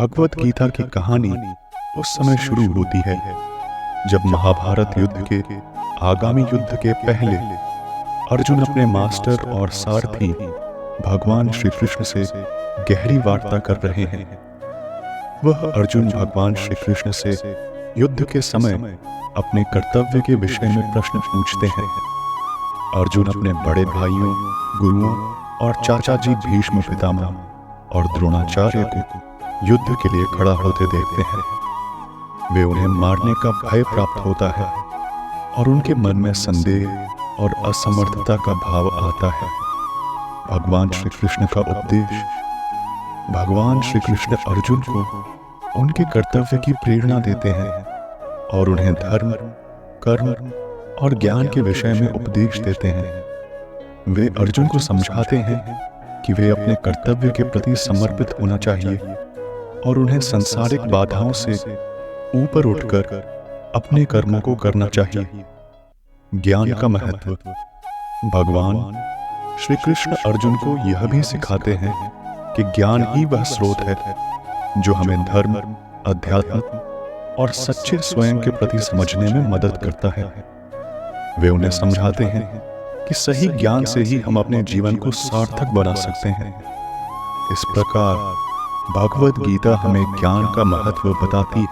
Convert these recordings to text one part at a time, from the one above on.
भगवत गीता की कहानी उस समय शुरू होती है जब महाभारत युद्ध के आगामी युद्ध के पहले अर्जुन अपने मास्टर और सारथी भगवान श्री कृष्ण से गहरी वार्ता कर रहे हैं। वह अर्जुन भगवान श्री कृष्ण से युद्ध के समय अपने कर्तव्य के विषय में प्रश्न पूछते हैं। अर्जुन अपने बड़े भाइयों, गुरुओं और चाचा जी भीष्म पितामह और द्रोणाचार्य को युद्ध के लिए खड़ा होते देखते हैं। वे उन्हें मारने का भय प्राप्त होता है और उनके मन में संदेह और असमर्थता का भाव आता है। भगवान श्री कृष्ण का उपदेश। भगवान श्री कृष्ण अर्जुन को उनके कर्तव्य की प्रेरणा देते हैं और उन्हें धर्म, कर्म और ज्ञान के विषय में उपदेश देते हैं। वे अर्जुन को समझाते हैं कि वे अपने कर्तव्य के प्रति समर्पित होना चाहिए और उन्हें सांसारिक बाधाओं से ऊपर उठकर अपने कर्मों को करना चाहिए। ज्ञान का महत्व। भगवान श्री कृष्ण अर्जुन को यह भी सिखाते हैं कि ज्ञान ही वह स्रोत है जो हमें धर्म, अध्यात्म और सच्चे स्वयं के प्रति समझने में मदद करता है। वे उन्हें समझाते हैं कि सही ज्ञान से ही हम अपने जीवन को सार्थक बना सकते हैं। इस प्रकार भगवत गीता हमें ज्ञान का महत्व बताती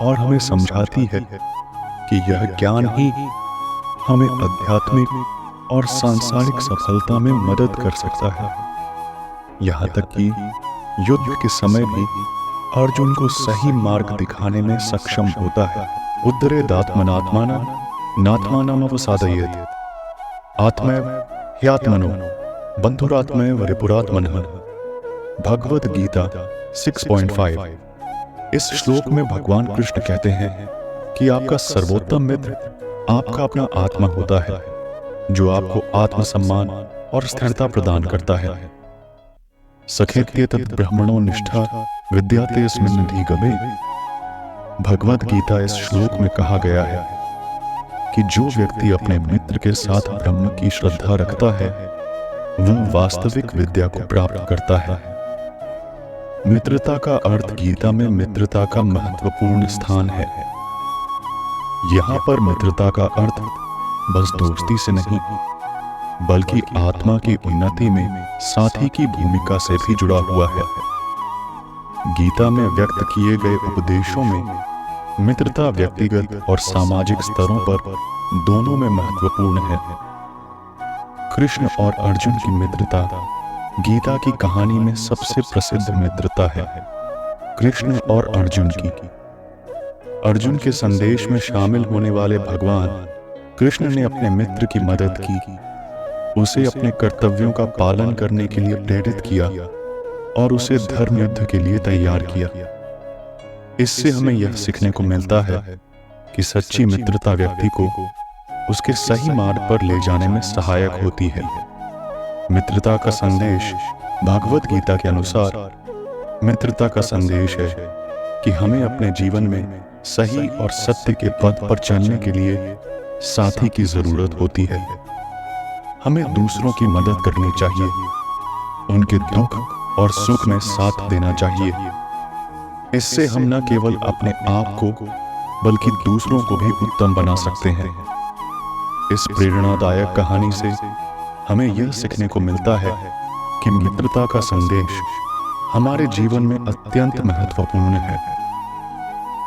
और हमें समझाती है कि यह ज्ञान ही हमें आध्यात्मिक और सांसारिक सफलता में मदद कर सकता है। यहाँ तक कि युद्ध के समय भी अर्जुन को सही मार्ग दिखाने में सक्षम होता है। उद्धरेदात्मनात्माना नात्मानमवसादयेत् आत्मैव ह्यात्मनो बन्धुरात्मैव रिपुरात्मनः। भगवत गीता 6.5। इस श्लोक में भगवान कृष्ण कहते हैं कि आपका सर्वोत्तम मित्र आपका अपना आत्मा होता है जो आपको आत्मसम्मान और स्थिरता प्रदान करता है। सखेत्य तत् ब्रह्मणो निष्ठा विद्याते अस्मिन् निधिगमे। भगवत गीता इस श्लोक में कहा गया है कि जो व्यक्ति अपने मित्र के साथ ब्रह्म की श्रद्धा रखता है वह वास्तविक विद्या को प्राप्त करता है। मित्रता का अर्थ गीता में मित्रता का महत्वपूर्ण स्थान है। यहाँ पर मित्रता का अर्थ बस दोस्ती से नहीं बल्कि आत्मा की उन्नति में साथी की भूमिका से भी जुड़ा हुआ है। गीता में व्यक्त किए गए उपदेशों में मित्रता व्यक्तिगत और सामाजिक स्तरों पर दोनों में महत्वपूर्ण है। कृष्ण और अर्जुन की मित्रता गीता की कहानी में सबसे प्रसिद्ध मित्रता है। कृष्ण और अर्जुन की। अर्जुन के संदेश में शामिल होने वाले भगवान कृष्ण ने अपने मित्र की मदद की, उसे अपने कर्तव्यों का पालन करने के लिए प्रेरित किया और उसे धर्म युद्ध के लिए तैयार किया। इससे हमें यह सीखने को मिलता है कि सच्ची मित्रता व्यक्ति को उसके सही मार्ग पर ले जाने में सहायक होती है। मित्रता का संदेश। भागवत गीता के अनुसार मित्रता का संदेश है कि हमें अपने जीवन में सही और सत्य के पथ पर चलने के लिए साथी की जरूरत होती है। हमें दूसरों की मदद करनी चाहिए, उनके दुख और सुख में साथ देना चाहिए। इससे हम न केवल अपने आप को बल्कि दूसरों को भी उत्तम बना सकते हैं। इस प्रेरणादायक कहानी से हमें यह सीखने को मिलता है कि मित्रता का संदेश हमारे जीवन में अत्यंत महत्वपूर्ण है।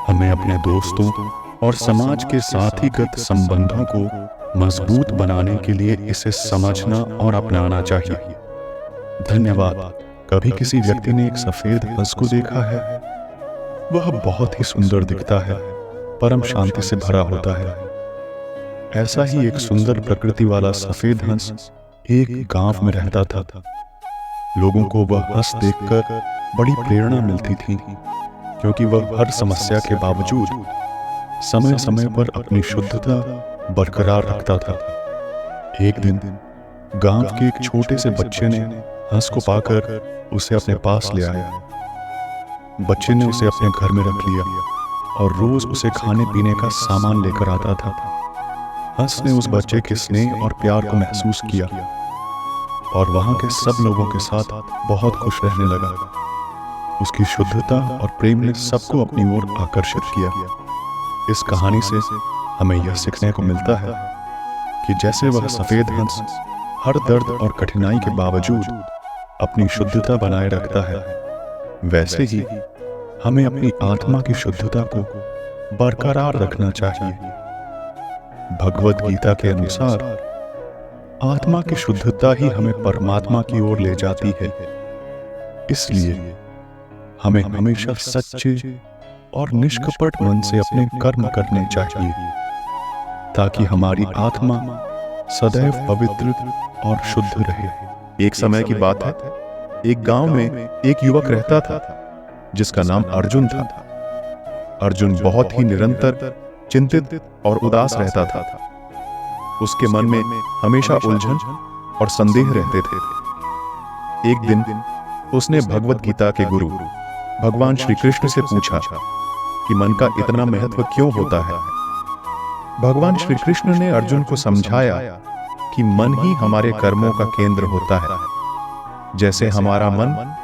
हमें अपने दोस्तों और समाज के साथीगत संबंधों को मजबूत बनाने के लिए इसे समझना और अपनाना चाहिए। धन्यवाद। कभी किसी व्यक्ति ने एक सफेद हंस को देखा है? वह बहुत ही सुंदर दिखता है, परम शांति से भरा होता है। ऐसा ही एक सुंदर प्रकृति वाला सफेद हंस एक गांव में रहता था। लोगों को वह हंस देखकर बड़ी प्रेरणा मिलती थी क्योंकि वह हर समस्या के बावजूद समय समय पर अपनी शुद्धता बरकरार रखता था। एक दिन गांव के एक छोटे से बच्चे ने हंस को पाकर उसे अपने पास ले आया। बच्चे ने उसे अपने घर में रख लिया और रोज उसे खाने पीने का सामान लेकर आता था। हंस ने उस बच्चे के स्नेह और प्यार को महसूस किया और वहां के सब लोगों के साथ बहुत खुश रहने लगा। उसकी शुद्धता और प्रेम ने सबको अपनी ओर आकर्षित किया। इस कहानी से हमें यह सीखने को मिलता है कि जैसे वह सफेद हंस हर दर्द और कठिनाई के बावजूद अपनी शुद्धता बनाए रखता है, वैसे ही हमें अपनी आत्मा की शुद्धता को बरकरार रखना चाहिए। भगवद गीता के अनुसार आत्मा की शुद्धता ही हमें परमात्मा की ओर ले जाती है। इसलिए हमें हमेशा सच्चे और निष्कपट मन से अपने कर्म करने चाहिए, ताकि हमारी आत्मा सदैव पवित्र और शुद्ध रहे। एक समय की बात है, एक गांव में एक युवक रहता था जिसका नाम अर्जुन था। अर्जुन बहुत ही निरंतर चिंतित और उदास रहता था। उसके मन में हमेशा उलझन और संदेह रहते थे। एक दिन उसने भगवद गीता के गुरु भगवान श्री कृष्ण से पूछा कि मन का इतना महत्व क्यों होता है। भगवान श्री कृष्ण ने अर्जुन को समझाया कि मन ही हमारे कर्मों का केंद्र होता है। जैसे हमारा मन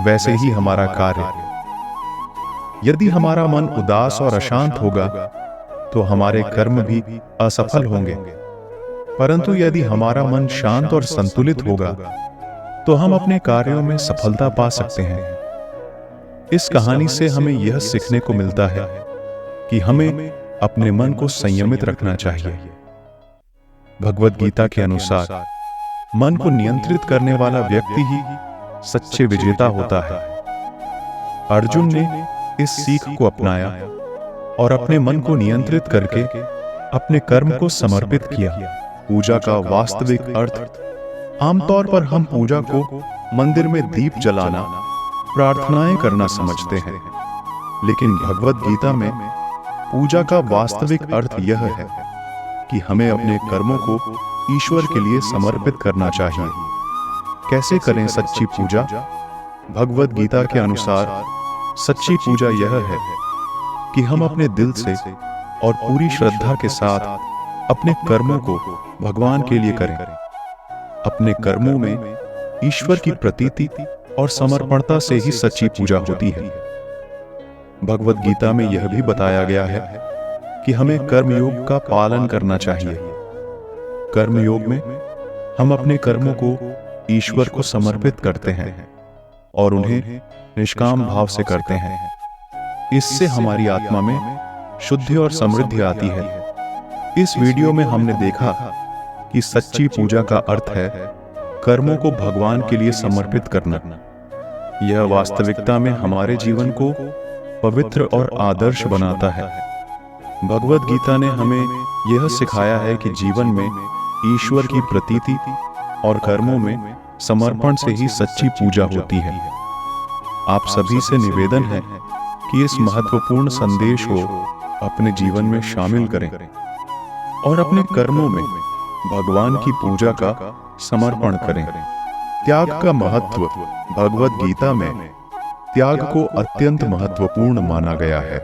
वैसे ही हमारा कार्य। यदि हमारा मन उदास और अशांत होगा तो हमारे कर्म भी असफल होंगे, परंतु यदि हमारा मन शांत और संतुलित होगा तो हम अपने कार्यों में सफलता पा सकते हैं। इस कहानी से हमें यह सीखने को मिलता है कि हमें अपने मन को संयमित रखना चाहिए। भगवद गीता के अनुसार मन को नियंत्रित करने वाला व्यक्ति ही सच्चे विजेता होता है। अर्जुन ने इस सीख को अपनाया और अपने मन को नियंत्रित करके अपने कर्म को समर्पित किया। पूजा का वास्तविक अर्थ आमतौर पर हम पूजा को मंदिर में दीप जलाना, प्रार्थनाएं करना समझते हैं, लेकिन भगवद गीता में पूजा का वास्तविक अर्थ यह है कि हमें अपने कर्मों को ईश्वर के लिए समर्पित करना चाहिए। कैसे करें सच्ची पूजा? भगवद गीता के अनुसार सच्ची पूजा यह है कि हम अपने दिल से और पूरी श्रद्धा के साथ अपने कर्मों को भगवान के लिए करें। अपने कर्मों में ईश्वर की प्रतीति और समर्पणता से ही सच्ची पूजा होती है। भगवद गीता में यह भी बताया गया है कि हमें कर्मयोग का पालन करना चाहिए। कर्मयोग में हम अपने कर्मों को ईश्वर को समर्पित करते हैं और उन्हें निष्काम भाव से करते हैं। इससे हमारी आत्मा में शुद्धि और समृद्धि आती है। इस वीडियो में हमने देखा कि सच्ची पूजा का अर्थ है कर्मों को भगवान के लिए समर्पित करना। यह वास्तविकता में हमारे जीवन को पवित्र और आदर्श बनाता है। भगवद गीता ने हमें यह सिखाया है कि जीवन में ईश्वर की प्रतीति और कर्मों में समर्पण से ही सच्ची पूजा होती है। आप सभी से निवेदन है कि इस महत्वपूर्ण संदेश को अपने जीवन में शामिल करें और अपने कर्मों में भगवान की पूजा का समर्पण करें। त्याग का महत्व भगवद गीता में त्याग को अत्यंत महत्वपूर्ण माना गया है।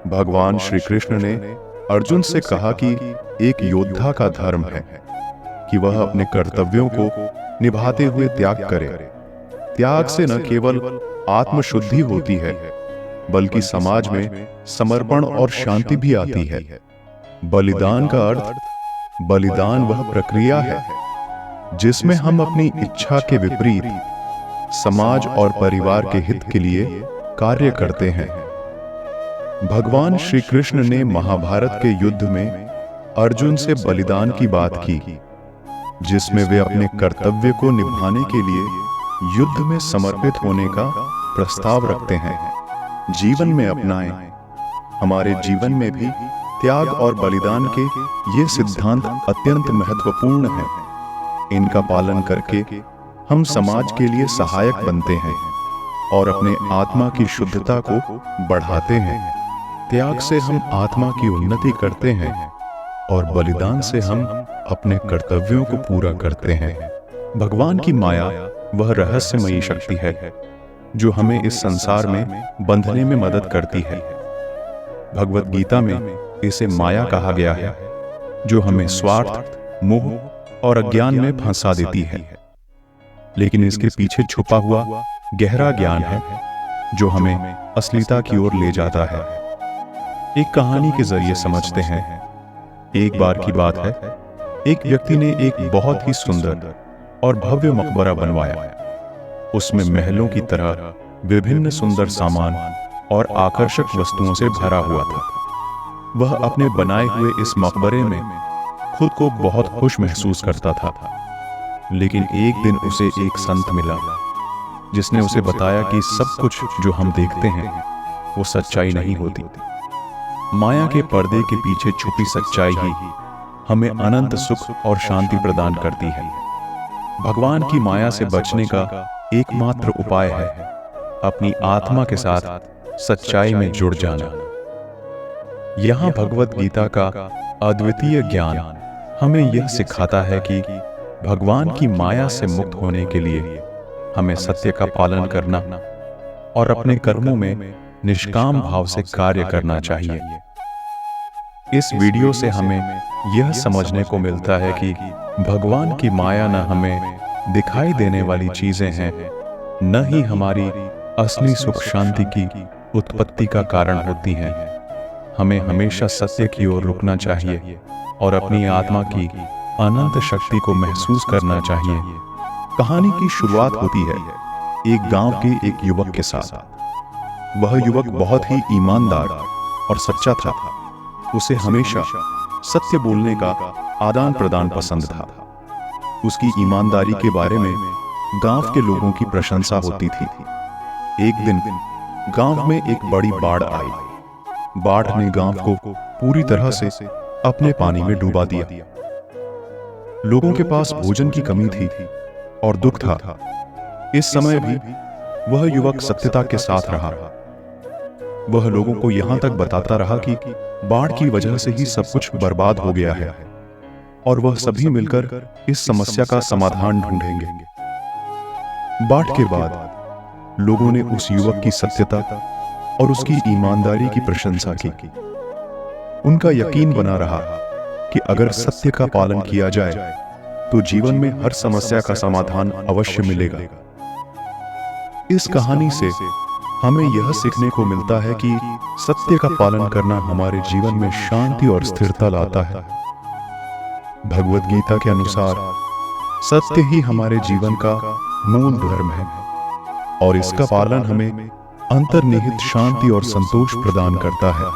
भगवान श्री कृष्ण ने अर्जुन से कहा कि एक योद्धा का धर्म है कि वह अपने कर्तव्यों को निभाते हुए त्याग करे। त्याग से न केवल आत्मशुद्धि होती है, बल्कि समाज में समर्पण और शांति भी आती है। बलिदान का अर्थ, बलिदान वह प्रक्रिया है जिसमें हम अपनी इच्छा के विपरीत समाज और परिवार के हित के लिए कार्य करते हैं। भगवान श्री कृष्ण ने महाभारत के युद्ध में अर्जुन से बलिदान की बात की, जिसमें वे अपने कर्तव्य को निभाने के लिए युद्ध में समर्पित होने का प्रस्ताव रखते हैं। जीवन में अपनाएं। हमारे जीवन में भी त्याग और बलिदान के ये सिद्धांत अत्यंत महत्वपूर्ण हैं। इनका पालन करके हम समाज के लिए सहायक बनते हैं और अपने आत्मा की शुद्धता को बढ़ाते हैं। त्याग से हम आत्मा की उन्नति करते हैं और बलिदान से हम अपने कर्तव्यों को पूरा करते हैं। भगवान की माया वह रहस्यमयी शक्ति है जो हमें इस संसार में बंधने में मदद करती है। भगवद गीता में इसे माया कहा गया है, जो हमें स्वार्थ, मोह और अज्ञान में फंसा देती है। लेकिन इसके पीछे छुपा हुआ गहरा ज्ञान है जो हमें असलियता की ओर ले जाता है। एक कहानी के जरिए समझते हैं। एक बार की बात है, एक व्यक्ति ने एक बहुत ही सुंदर और भव्य मकबरा बनवाया। उसमें महलों की तरह विभिन्न सुंदर सामान और आकर्षक वस्तुओं से भरा हुआ था। वह अपने बनाए हुए इस मकबरे में खुद को बहुत खुश महसूस करता था। लेकिन एक दिन उसे एक संत मिला, जिसने उसे बताया कि सब कुछ जो हम देखते हैं वो सच्चाई नहीं होती। माया के पर्दे के पीछे छुपी सच्चाई ही हमें अनंत सुख और शांति प्रदान करती है। भगवान की माया से बचने का एकमात्र उपाय है अपनी आत्मा के साथ सच्चाई में जुड़ जाना। यहाँ भगवत गीता का अद्वितीय ज्ञान हमें यह सिखाता है कि भगवान की माया से मुक्त होने के लिए हमें सत्य का पालन करना और अपने कर्मों में निष्काम भाव से कार्य करना चाहिए। इस वीडियो से हमें यह समझने को मिलता है कि भगवान की माया न हमें दिखाई देने वाली चीजें हैं, न ही हमारी असली सुख शांति की उत्पत्ति का कारण होती हैं। हमें हमेशा सत्य की ओर रुकना चाहिए और अपनी आत्मा की अनंत शक्ति को महसूस करना चाहिए। कहानी की शुरुआत होती है एक गांव के एक युवक के साथ। वह युवक बहुत ही ईमानदार और सच्चा था। उसे हमेशा सत्य बोलने का आदान प्रदान पसंद था। उसकी ईमानदारी के बारे में गांव के लोगों की प्रशंसा होती थी। एक दिन गांव में एक बड़ी बाढ़ आई। बाढ़ ने गांव को पूरी तरह से अपने पानी में डुबा दिया। लोगों के पास भोजन की कमी थी और दुख था। इस समय भी वह युवक सत्यता के साथ रहा। वह लोगों को यहां तक बताता रहा कि बाढ़ की वजह से ही सब कुछ बर्बाद हो गया है और वह सभी मिलकर इस समस्या का समाधान ढूंढेंगे। बाढ़ के बाद लोगों ने उस युवक की सत्यता और उसकी ईमानदारी की प्रशंसा की। उनका यकीन बना रहा कि अगर सत्य का पालन किया जाए तो जीवन में हर समस्या का समाधान अवश्य मिलेगा। इस कहानी से हमें यह सीखने को मिलता है कि सत्य का पालन करना हमारे जीवन में शांति और स्थिरता लाता है। भगवत गीता के अनुसार सत्य ही हमारे जीवन का मूल धर्म है और इसका पालन हमें अंतर्निहित शांति और संतोष प्रदान करता है।